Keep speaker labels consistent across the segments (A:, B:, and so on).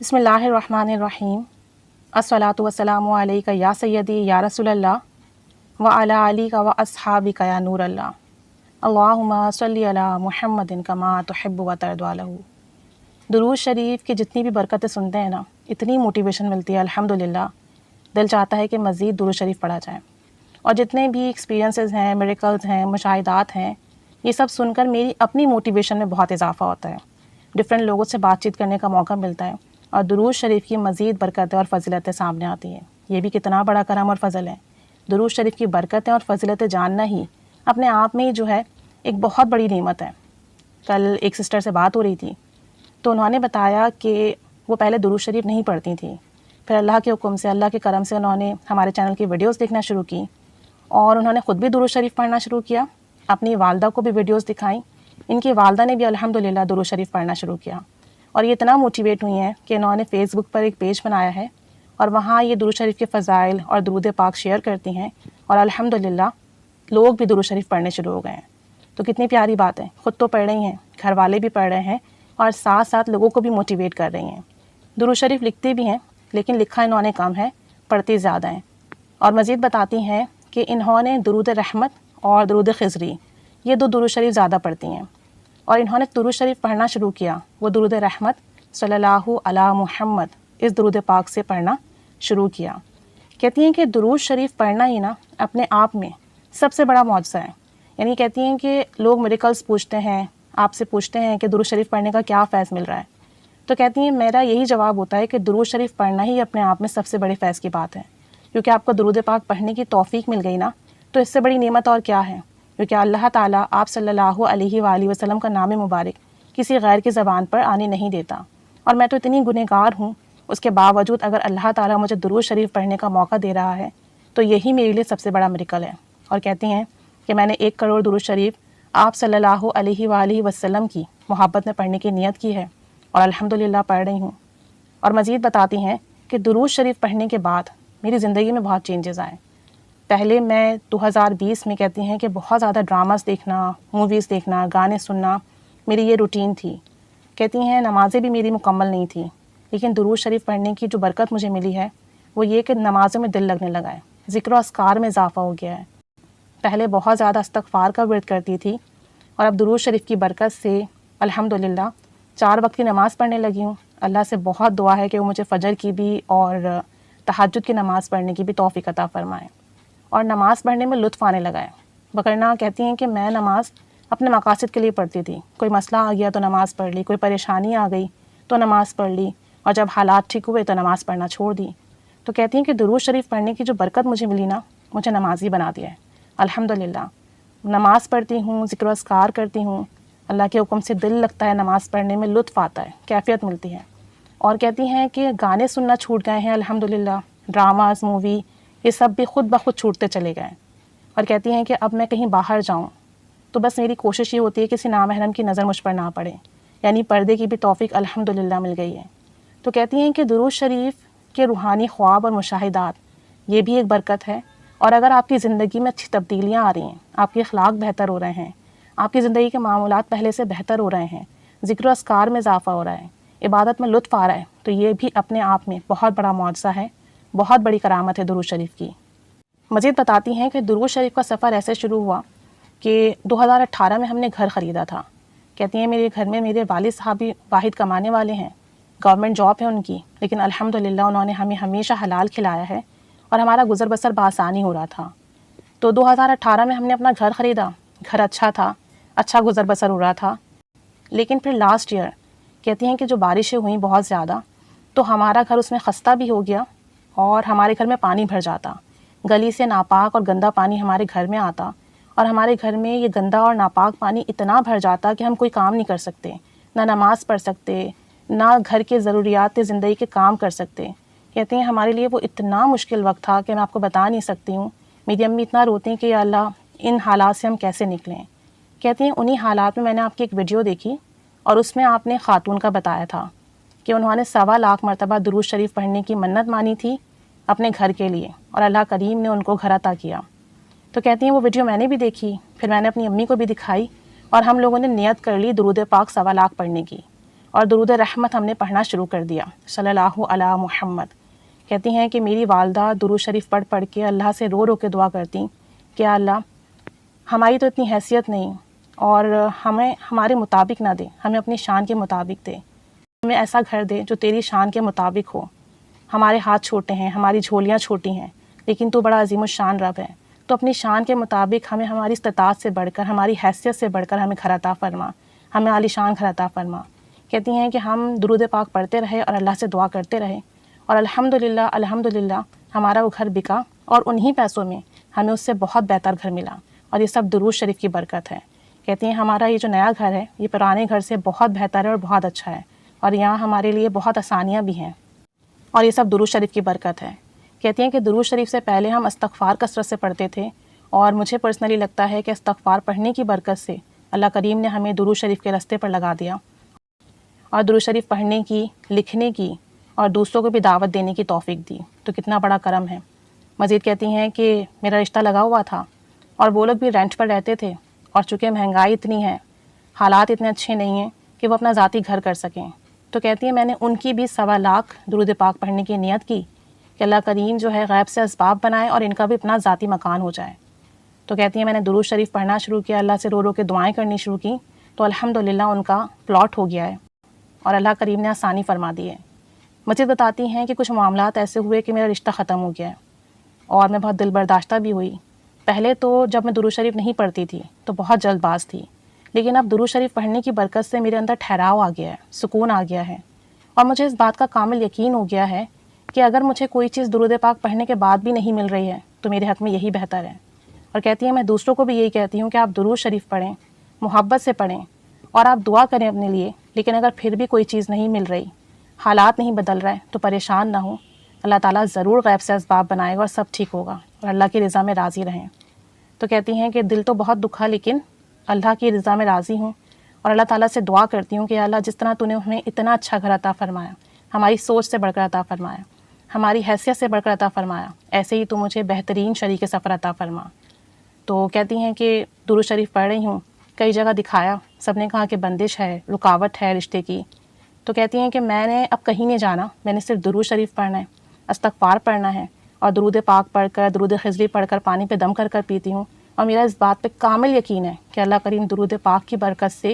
A: بسم اللہ الرحمن الرحیم الصلاۃ والسلام علیکہ یا سیدی یا رسول اللہ وعلی آلک و اصحابک یا نور اللہ اللہم صلی علی محمد کما تحب و ترضی عنہ۔ درود شریف کی جتنی بھی برکتیں سنتے ہیں نا، اتنی موٹیویشن ملتی ہے الحمدللہ، دل چاہتا ہے کہ مزید درود شریف پڑھا جائے۔ اور جتنے بھی ایکسپیرینسز ہیں، میریکلز ہیں، مشاہدات ہیں، یہ سب سن کر میری اپنی موٹیویشن میں بہت اضافہ ہوتا ہے، ڈفرینٹ لوگوں سے بات چیت کرنے کا موقع ملتا ہے، اور درود شریف کی مزید برکتیں اور فضیلتیں سامنے آتی ہیں۔ یہ بھی کتنا بڑا کرم اور فضل ہے۔ درود شریف کی برکتیں اور فضیلتیں جاننا ہی اپنے آپ میں جو ہے ایک بہت بڑی نعمت ہے۔ کل ایک سسٹر سے بات ہو رہی تھی تو انہوں نے بتایا کہ وہ پہلے درود شریف نہیں پڑھتی تھیں، پھر اللہ کے حکم سے، اللہ کے کرم سے انہوں نے ہمارے چینل کی ویڈیوز دیکھنا شروع کی، اور انہوں نے خود بھی درود شریف پڑھنا شروع کیا، اپنی والدہ کو بھی ویڈیوز دکھائیں، ان کی والدہ نے بھی الحمدللہ درود شریف پڑھنا شروع کیا، اور یہ اتنا موٹیویٹ ہوئی ہیں کہ انہوں نے فیس بک پر ایک پیج بنایا ہے، اور وہاں یہ درود شریف کے فضائل اور درود پاک شیئر کرتی ہیں، اور الحمدللہ لوگ بھی درود شریف پڑھنے شروع ہو گئے ہیں۔ تو کتنی پیاری بات ہے، خود تو پڑھ رہی ہیں، گھر والے بھی پڑھ رہے ہیں، اور ساتھ ساتھ لوگوں کو بھی موٹیویٹ کر رہی ہیں۔ درود شریف لکھتی بھی ہیں، لیکن لکھا انہوں نے کم ہے، پڑھتی زیادہ ہیں۔ اور مزید بتاتی ہیں کہ انہوں نے درود رحمت اور درود خضری، یہ دو درود شریف زیادہ پڑھتی ہیں، اور انہوں نے درود شریف پڑھنا شروع کیا، وہ درود رحمت صلی اللہ علی محمد اس درود پاک سے پڑھنا شروع کیا۔ کہتی ہیں کہ درود شریف پڑھنا ہی نا اپنے آپ میں سب سے بڑا معجزہ ہے۔ یعنی کہتی ہیں کہ لوگ میریکلز پوچھتے ہیں، آپ سے پوچھتے ہیں کہ درود شریف پڑھنے کا کیا فیض مل رہا ہے، تو کہتی ہیں میرا یہی جواب ہوتا ہے کہ درود شریف پڑھنا ہی اپنے آپ میں سب سے بڑے فیض کی بات ہے، کیونکہ آپ کو درود پاک پڑھنے کی توفیق مل گئی نا، تو اس سے بڑی نعمت اور کیا ہے، کیونکہ اللہ تعالیٰ آپ صلی اللہ علیہ وآلہ وسلم کا نام مبارک کسی غیر کی زبان پر آنے نہیں دیتا، اور میں تو اتنی گنہگار ہوں، اس کے باوجود اگر اللہ تعالیٰ مجھے درود شریف پڑھنے کا موقع دے رہا ہے تو یہی میرے لیے سب سے بڑا میریکل ہے۔ اور کہتی ہیں کہ میں نے 1 کروڑ درود شریف آپ صلی اللہ علیہ وآلہ وسلم کی محبت میں پڑھنے کی نیت کی ہے، اور الحمدللہ پڑھ رہی ہوں۔ اور مزید بتاتی ہیں کہ درود شریف پڑھنے کے بعد میری زندگی میں بہت چینجز آئے۔ پہلے میں 2020 میں کہتی ہیں کہ بہت زیادہ ڈراماز دیکھنا، موویز دیکھنا، گانے سننا میری یہ روٹین تھی۔ کہتی ہیں نمازیں بھی میری مکمل نہیں تھیں، لیکن درود شریف پڑھنے کی جو برکت مجھے ملی ہے وہ یہ کہ نمازوں میں دل لگنے لگا ہے، ذکر و اذکار میں اضافہ ہو گیا ہے۔ پہلے بہت زیادہ استغفار کا ورد کرتی تھی، اور اب درود شریف کی برکت سے الحمدللہ 4 وقت کی نماز پڑھنے لگی ہوں۔ اللہ سے بہت دعا ہے کہ وہ مجھے فجر کی بھی اور تہجد کی نماز پڑھنے کی بھی توفیق عطا فرمائے، اور نماز پڑھنے میں لطف آنے لگا ہے۔ وگرنہ کہتی ہیں کہ میں نماز اپنے مقاصد کے لیے پڑھتی تھی، کوئی مسئلہ آ گیا تو نماز پڑھ لی، کوئی پریشانی آ گئی تو نماز پڑھ لی، اور جب حالات ٹھیک ہوئے تو نماز پڑھنا چھوڑ دی۔ تو کہتی ہیں کہ درود شریف پڑھنے کی جو برکت مجھے ملی نا، مجھے نمازی بنا دیا ہے الحمدللہ۔ نماز پڑھتی ہوں، ذکر و اذکار کرتی ہوں، اللہ کے حکم سے دل لگتا ہے، نماز پڑھنے میں لطف آتا ہے، کیفیت ملتی ہے۔ اور کہتی ہیں کہ گانے سننا چھوٹ گئے ہیں الحمدللہ، ڈراماز، مووی، یہ سب بھی خود بخود چھوٹتے چلے گئے۔ اور کہتی ہیں کہ اب میں کہیں باہر جاؤں تو بس میری کوشش یہ ہوتی ہے کہ کسی نامحرم کی نظر مجھ پر نہ پڑے، یعنی پردے کی بھی توفیق الحمدللہ مل گئی ہے۔ تو کہتی ہیں کہ درود شریف کے روحانی خواب اور مشاہدات یہ بھی ایک برکت ہے، اور اگر آپ کی زندگی میں اچھی تبدیلیاں آ رہی ہیں، آپ کے اخلاق بہتر ہو رہے ہیں، آپ کی زندگی کے معاملات پہلے سے بہتر ہو رہے ہیں، ذکر و اذکار میں اضافہ ہو رہا ہے، عبادت میں لطف آ رہا ہے، تو یہ بھی اپنے آپ میں بہت بڑا معجزہ ہے، بہت بڑی کرامت ہے درود شریف کی۔ مزید بتاتی ہیں کہ درود شریف کا سفر ایسے شروع ہوا کہ 2018 میں ہم نے گھر خریدا تھا۔ کہتی ہیں میرے گھر میں میرے والد صاحب بھی واحد کمانے والے ہیں، گورنمنٹ جاب ہے ان کی، لیکن الحمدللہ انہوں نے ہمیں ہمیشہ حلال کھلایا ہے، اور ہمارا گزر بسر بآسانی ہو رہا تھا۔ تو 2018 میں ہم نے اپنا گھر خریدا، گھر اچھا تھا، اچھا گزر بسر ہو رہا تھا، لیکن پھر لاسٹ ایئر کہتی ہیں کہ جو بارشیں ہوئیں بہت زیادہ، تو ہمارا گھر اس میں خستہ بھی ہو گیا، اور ہمارے گھر میں پانی بھر جاتا، گلی سے ناپاک اور گندا پانی ہمارے گھر میں آتا، اور ہمارے گھر میں یہ گندا اور ناپاک پانی اتنا بھر جاتا کہ ہم کوئی کام نہیں کر سکتے، نہ نماز پڑھ سکتے، نہ گھر کے ضروریات زندگی کے کام کر سکتے۔ کہتے ہیں ہمارے لیے وہ اتنا مشکل وقت تھا کہ میں آپ کو بتا نہیں سکتی ہوں۔ میری امی اتنا روتی ہیں کہ یا اللہ ان حالات سے ہم کیسے نکلیں۔ کہتی ہیں انہی حالات میں نے آپ کی ایک ویڈیو دیکھی، اور اس میں آپ نے خاتون کا بتایا تھا کہ انہوں نے 1.25 لاکھ مرتبہ درود شریف پڑھنے کی منت مانی تھی اپنے گھر کے لیے، اور اللہ کریم نے ان کو گھر عطا کیا۔ تو کہتی ہیں وہ ویڈیو میں نے بھی دیکھی، پھر میں نے اپنی امی کو بھی دکھائی، اور ہم لوگوں نے نیت کر لی درود پاک 1.25 لاکھ پڑھنے کی، اور درود رحمت ہم نے پڑھنا شروع کر دیا صلی اللہ علی محمد۔ کہتی ہیں کہ میری والدہ درود شریف پڑھ پڑھ کے اللہ سے رو رو کے دعا کرتی کہ اللہ ہماری تو اتنی حیثیت نہیں، اور ہمیں ہمارے مطابق نہ دے، ہمیں اپنی شان کے مطابق دے، ہمیں ایسا گھر دے جو تیری شان کے مطابق ہو۔ ہمارے ہاتھ چھوٹے ہیں، ہماری جھولیاں چھوٹی ہیں، لیکن تو بڑا عظیم الشان رب ہے، تو اپنی شان کے مطابق ہمیں ہماری استطاعت سے بڑھ کر، ہماری حیثیت سے بڑھ کر ہمیں گھر عطا فرما، ہمیں عالی شان گھر عطا فرما۔ کہتی ہیں کہ ہم درود پاک پڑھتے رہے اور اللہ سے دعا کرتے رہے، اور الحمدللہ ہمارا وہ گھر بکا، اور انہی پیسوں میں ہمیں اس سے بہت بہتر گھر ملا، اور یہ سب درود شریف کی برکت ہے۔ کہتی ہیں ہمارا یہ جو نیا گھر ہے یہ پرانے گھر سے بہت بہتر ہے اور بہت اچھا ہے، اور یہاں ہمارے لیے بہت آسانیاں بھی ہیں، اور یہ سب درود شریف کی برکت ہے۔ کہتی ہیں کہ درود شریف سے پہلے ہم استغفار کثرت سے پڑھتے تھے، اور مجھے پرسنلی لگتا ہے کہ استغفار پڑھنے کی برکت سے اللہ کریم نے ہمیں درود شریف کے راستے پر لگا دیا، اور درود شریف پڑھنے کی، لکھنے کی اور دوسروں کو بھی دعوت دینے کی توفیق دی، تو کتنا بڑا کرم ہے۔ مزید کہتی ہیں کہ میرا رشتہ لگا ہوا تھا، اور وہ لوگ بھی رینٹ پر رہتے تھے، اور چونکہ مہنگائی اتنی ہے، حالات اتنے اچھے نہیں ہیں کہ وہ اپنا ذاتی گھر کر سکیں، تو کہتی ہیں میں نے ان کی بھی 1.25 لاکھ درود پاک پڑھنے کی نیت کی کہ اللہ کریم جو ہے غیب سے اسباب بنائے اور ان کا بھی اپنا ذاتی مکان ہو جائے۔ تو کہتی ہیں میں نے درود شریف پڑھنا شروع کیا، اللہ سے رو رو کے دعائیں کرنی شروع کی، تو الحمدللہ ان کا پلاٹ ہو گیا ہے، اور اللہ کریم نے آسانی فرما دی ہے۔ مزید بتاتی ہیں کہ کچھ معاملات ایسے ہوئے کہ میرا رشتہ ختم ہو گیا ہے، اور میں بہت دل برداشتہ بھی ہوئی۔ پہلے تو جب میں درود شریف نہیں پڑھتی تھی تو بہت جلد باز تھی، لیکن اب درود شریف پڑھنے کی برکت سے میرے اندر ٹھہراؤ آ گیا ہے، سکون آ گیا ہے، اور مجھے اس بات کا کامل یقین ہو گیا ہے کہ اگر مجھے کوئی چیز درود پاک پڑھنے کے بعد بھی نہیں مل رہی ہے تو میرے حق میں یہی بہتر ہے۔ اور کہتی ہیں میں دوسروں کو بھی یہی کہتی ہوں کہ آپ درود شریف پڑھیں، محبت سے پڑھیں، اور آپ دعا کریں اپنے لیے، لیکن اگر پھر بھی کوئی چیز نہیں مل رہی، حالات نہیں بدل رہے، تو پریشان نہ ہوں، اللہ تعالیٰ ضرور غیب سے اسباب بنائے گا اور سب ٹھیک ہوگا، اور اللہ کی رضا میں راضی رہیں۔ تو کہتی ہیں کہ دل تو بہت دکھا، لیکن اللہ کی رضا میں راضی ہوں، اور اللہ تعالیٰ سے دعا کرتی ہوں کہ یا اللہ جس طرح تو نے ہمیں اتنا اچھا گھر عطا فرمایا، ہماری سوچ سے بڑھ کر عطا فرمایا، ہماری حیثیت سے بڑھ کر عطا فرمایا، ایسے ہی تو مجھے بہترین شریک سفر عطا فرما۔ تو کہتی ہیں کہ درود شریف پڑھ رہی ہوں، کئی جگہ دکھایا، سب نے کہا کہ بندش ہے، رکاوٹ ہے رشتے کی، تو کہتی ہیں کہ میں نے اب کہیں نہیں جانا، میں نے صرف درود شریف پڑھنا ہے، استغفار پڑھنا ہے، اور درود پاک پڑھ کر، درود خضری پڑھ کر پانی پہ دم کر کر پیتی ہوں، اور میرا اس بات پہ کامل یقین ہے کہ اللہ کریم درود پاک کی برکت سے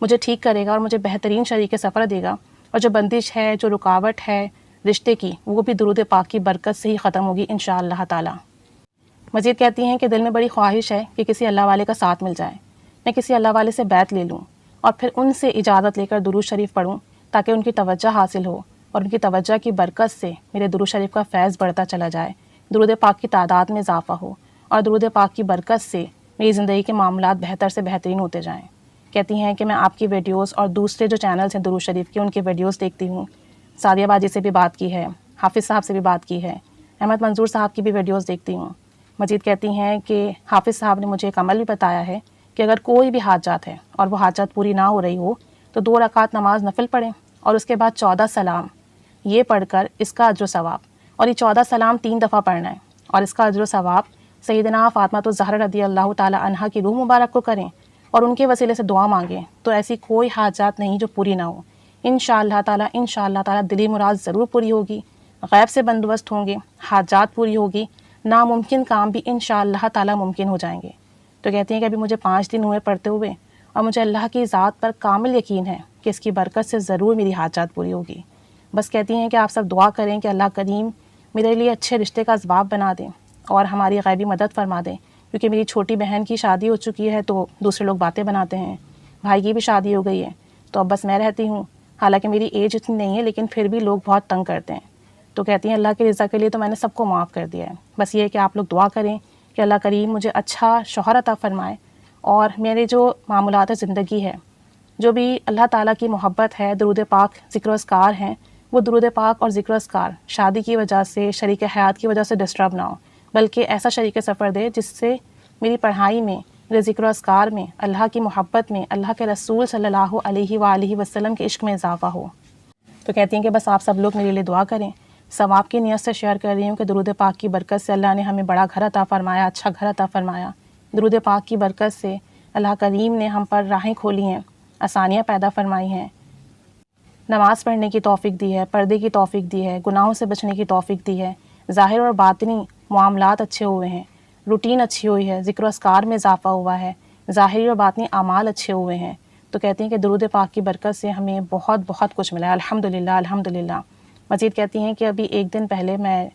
A: مجھے ٹھیک کرے گا اور مجھے بہترین شریک سفر دے گا، اور جو بندش ہے، جو رکاوٹ ہے رشتے کی، وہ بھی درود پاک کی برکت سے ہی ختم ہوگی انشاءاللہ تعالی۔ مزید کہتی ہیں کہ دل میں بڑی خواہش ہے کہ کسی اللہ والے کا ساتھ مل جائے، میں کسی اللہ والے سے بیعت لے لوں، اور پھر ان سے اجازت لے کر درود شریف پڑھوں، تاکہ ان کی توجہ حاصل ہو، اور ان کی توجہ کی برکت سے میرے درود شریف کا فیض بڑھتا چلا جائے، درود پاک کی تعداد میں اضافہ ہو، اور درود پاک کی برکت سے میری زندگی کے معاملات بہتر سے بہترین ہوتے جائیں۔ کہتی ہیں کہ میں آپ کی ویڈیوز اور دوسرے جو چینلز ہیں درود شریف کے، ان کی ویڈیوز دیکھتی ہوں، سعدیہ باجی سے بھی بات کی ہے، حافظ صاحب سے بھی بات کی ہے، احمد منظور صاحب کی بھی ویڈیوز دیکھتی ہوں۔ مزید کہتی ہیں کہ حافظ صاحب نے مجھے ایک عمل بھی بتایا ہے کہ اگر کوئی بھی حاجات ہے اور وہ حاجات پوری نہ ہو رہی ہو تو 2 رکعت نماز نفل پڑھیں، اور اس کے بعد 14 سلام یہ پڑھ کر اس کا اجر و ثواب، اور یہ 14 سلام 3 دفعہ پڑھنا ہے، اور اس کا اجر و ثواب سیدنا فاطمہ الزہرا رضی اللہ تعالی عنہا کی روح مبارک کو کریں، اور ان کے وسیلے سے دعا مانگیں، تو ایسی کوئی حاجات نہیں جو پوری نہ ہو، انشاءاللہ تعالی دلی مراد ضرور پوری ہوگی، غیب سے بندوبست ہوں گے، حاجات پوری ہوگی، ناممکن کام بھی انشاءاللہ تعالی ممکن ہو جائیں گے۔ تو کہتی ہیں کہ ابھی مجھے 5 دن ہوئے پڑھتے ہوئے، اور مجھے اللہ کی ذات پر کامل یقین ہے کہ اس کی برکت سے ضرور میری حاجات پوری ہوگی۔ بس کہتی ہیں کہ آپ سب دعا کریں کہ اللہ کریم میرے لیے اچھے رشتے کا اسباب بنا دیں، اور ہماری غیبی مدد فرما دیں، کیونکہ میری چھوٹی بہن کی شادی ہو چکی ہے تو دوسرے لوگ باتیں بناتے ہیں، بھائی کی بھی شادی ہو گئی ہے، تو اب بس میں رہتی ہوں، حالانکہ میری ایج اتنی نہیں ہے، لیکن پھر بھی لوگ بہت تنگ کرتے ہیں۔ تو کہتی ہیں اللہ کی رضا کے لیے تو میں نے سب کو معاف کر دیا ہے، بس یہ ہے کہ آپ لوگ دعا کریں کہ اللہ کریم مجھے اچھا شوہر عطا فرمائے، اور میرے جو معاملات زندگی ہے، جو بھی اللہ تعالیٰ کی محبت ہے، درود پاک ذکر و اذکار ہیں، وہ درود پاک اور ذکر و اذکار شادی کی وجہ سے، شریک حیات کی وجہ سے ڈسٹرب نہ ہو، بلکہ ایسا شریک سفر دے جس سے میری پڑھائی میں، میرے ذکر و اذکار میں، اللہ کی محبت میں، اللہ کے رسول صلی اللہ علیہ وآلہ وسلم کے عشق میں اضافہ ہو۔ تو کہتی ہیں کہ بس آپ سب لوگ میرے لیے دعا کریں۔ ثواب کی نیت سے شیئر کر رہی ہوں کہ درود پاک کی برکت سے اللہ نے ہمیں بڑا گھر عطا فرمایا، اچھا گھر عطا فرمایا، درود پاک کی برکت سے اللہ کریم نے ہم پر راہیں کھولی ہیں، آسانیاں پیدا فرمائی ہیں، نماز پڑھنے کی توفیق دی ہے، پردے کی توفیق دی ہے، گناہوں سے بچنے کی توفیق دی ہے، ظاہر اور باطنی معاملات اچھے ہوئے ہیں، روٹین اچھی ہوئی ہے، ذکر و اذکار میں اضافہ ہوا ہے، ظاہری اور باطنی اعمال اچھے ہوئے ہیں، تو کہتی ہیں کہ درود پاک کی برکت سے ہمیں بہت بہت کچھ ملا ہے، الحمدللہ الحمدللہ۔ مزید کہتی ہیں کہ ابھی ایک دن پہلے میں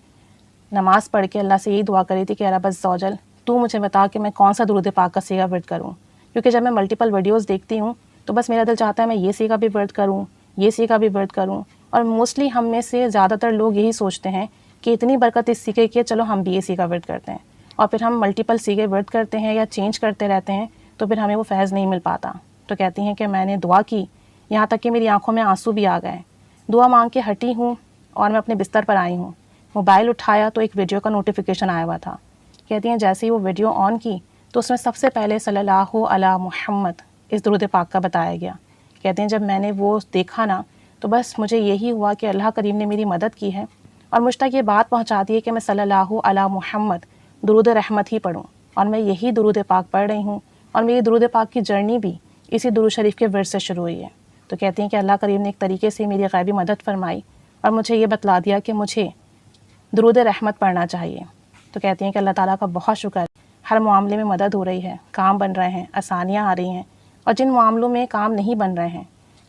A: نماز پڑھ کے اللہ سے یہی دعا کری تھی کہ رب عز و جل تو مجھے بتا کہ میں کون سا درود پاک کا صیغہ ورد کروں، کیونکہ جب میں ملٹیپل ویڈیوز دیکھتی ہوں تو بس میرا دل چاہتا ہے میں یہ صیغہ بھی ورد کروں، یہ صیغہ بھی ورد کروں، اور موسٹلی ہم میں سے زیادہ تر لوگ یہی سوچتے ہیں کہ اتنی برکت اس صیغے کی ہے، چلو ہم بھی یہ صیغہ ورد کرتے ہیں، اور پھر ہم ملٹیپل صیغے ورد کرتے ہیں یا چینج کرتے رہتے ہیں تو پھر ہمیں وہ فیض نہیں مل پاتا۔ تو کہتی ہیں کہ میں نے دعا کی، یہاں تک کہ میری آنکھوں میں آنسو بھی آ گئے، دعا مانگ کے ہٹی ہوں اور میں اپنے بستر پر آئی ہوں، موبائل اٹھایا تو ایک ویڈیو کا نوٹیفیکیشن آیا ہوا تھا۔ کہتی ہیں جیسے ہی وہ ویڈیو آن کی تو اس میں سب سے پہلے صلی اللہ علی محمد اس درود پاک کا بتایا گیا۔ کہتے ہیں جب میں نے وہ دیکھا نا تو بس مجھے یہی ہوا کہ اللہ کریم نے میری مدد کی ہے اور مجھ تک یہ بات پہنچا دی ہے کہ میں صلی اللہ علی محمد درود رحمت ہی پڑھوں، اور میں یہی درود پاک پڑھ رہی ہوں، اور میری درود پاک کی جرنی بھی اسی درود شریف کے ورد سے شروع ہوئی ہے۔ تو کہتی ہیں کہ اللہ کریم نے ایک طریقے سے میری غیبی مدد فرمائی اور مجھے یہ بتلا دیا کہ مجھے درود رحمت پڑھنا چاہیے۔ تو کہتی ہیں کہ اللہ تعالیٰ کا بہت شکر، ہر معاملے میں مدد ہو رہی ہے، کام بن رہے ہیں، آسانیاں آ رہی ہیں، اور جن معاملوں میں کام نہیں بن رہے ہیں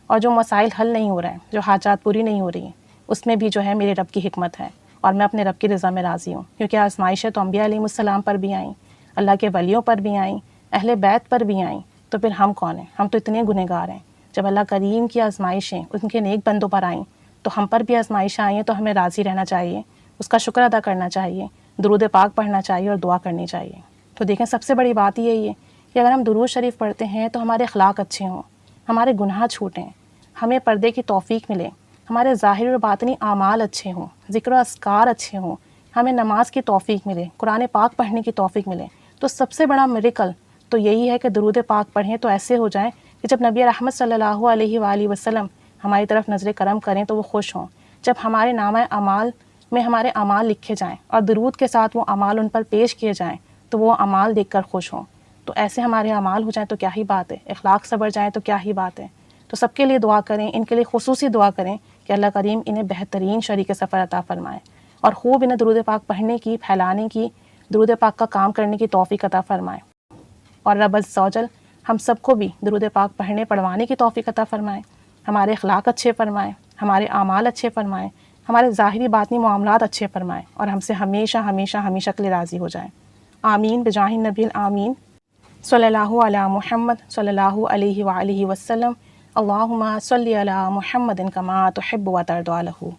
A: اور جو مسائل حل نہیں ہو رہے ہیں، جو حاجات پوری نہیں ہو رہی ہیں، اس میں بھی جو ہے میرے رب کی حکمت ہے اور میں اپنے رب کی رضا میں راضی ہوں، کیونکہ آزمائشیں تو انبیاء علیہ السلام پر بھی آئیں، اللہ کے ولیوں پر بھی آئیں، اہل بیت پر بھی آئیں، تو پھر ہم کون ہیں؟ ہم تو اتنے گنہگار ہیں۔ جب اللہ کریم کی آزمائشیں ان کے نیک بندوں پر آئیں تو ہم پر بھی آزمائشیں آئی ہیں، تو ہمیں راضی رہنا چاہیے، اس کا شکر ادا کرنا چاہیے، درود پاک پڑھنا چاہیے اور دعا کرنی چاہیے۔ تو دیکھیں سب سے بڑی بات یہی ہے کہ اگر ہم درود شریف پڑھتے ہیں تو ہمارے اخلاق اچھے ہوں، ہمارے گناہ چھوٹیں، ہمیں پردے کی توفیق ملے، ہمارے ظاہری اور باطنی اعمال اچھے ہوں، ذکر و اذکار اچھے ہوں، ہمیں نماز کی توفیق ملے، قرآن پاک پڑھنے کی توفیق ملے۔ تو سب سے بڑا میریکل تو یہی ہے کہ درود پاک پڑھیں تو ایسے ہو جائیں کہ جب نبی رحمت صلی اللہ علیہ وآلہ وسلم ہماری طرف نظر کرم کریں تو وہ خوش ہوں، جب ہمارے نامہ اعمال میں ہمارے اعمال لکھے جائیں اور درود کے ساتھ وہ اعمال ان پر پیش کیے جائیں تو وہ اعمال دیکھ کر خوش ہوں۔ تو ایسے ہمارے اعمال ہو جائیں تو کیا ہی بات ہے، اخلاق سنور جائیں تو کیا ہی بات ہے۔ تو سب کے لیے دعا کریں، ان کے لیے خصوصی دعا کریں کہ اللہ کریم انہیں بہترین شریک سفر عطا فرمائے اور خوب انہیں درود پاک پڑھنے کی، پھیلانے کی، درود پاک کا کام کرنے کی توفیق عطا فرمائے، اور رب عز و جل ہم سب کو بھی درود پاک پڑھنے پڑھوانے کی توفیق عطا فرمائے، ہمارے اخلاق اچھے فرمائے، ہمارے اعمال اچھے فرمائے، ہمارے ظاہری باطنی معاملات اچھے فرمائے، اور ہم سے ہمیشہ ہمیشہ ہمیشہ کے لیے راضی ہو جائیں۔ آمین بجاہ النبی آمین۔ صلی اللہ علی محمد صلی اللہ علیہ وآلہ وسلم۔ اللہم صلی علی محمد کما تحب و ترضی لہ۔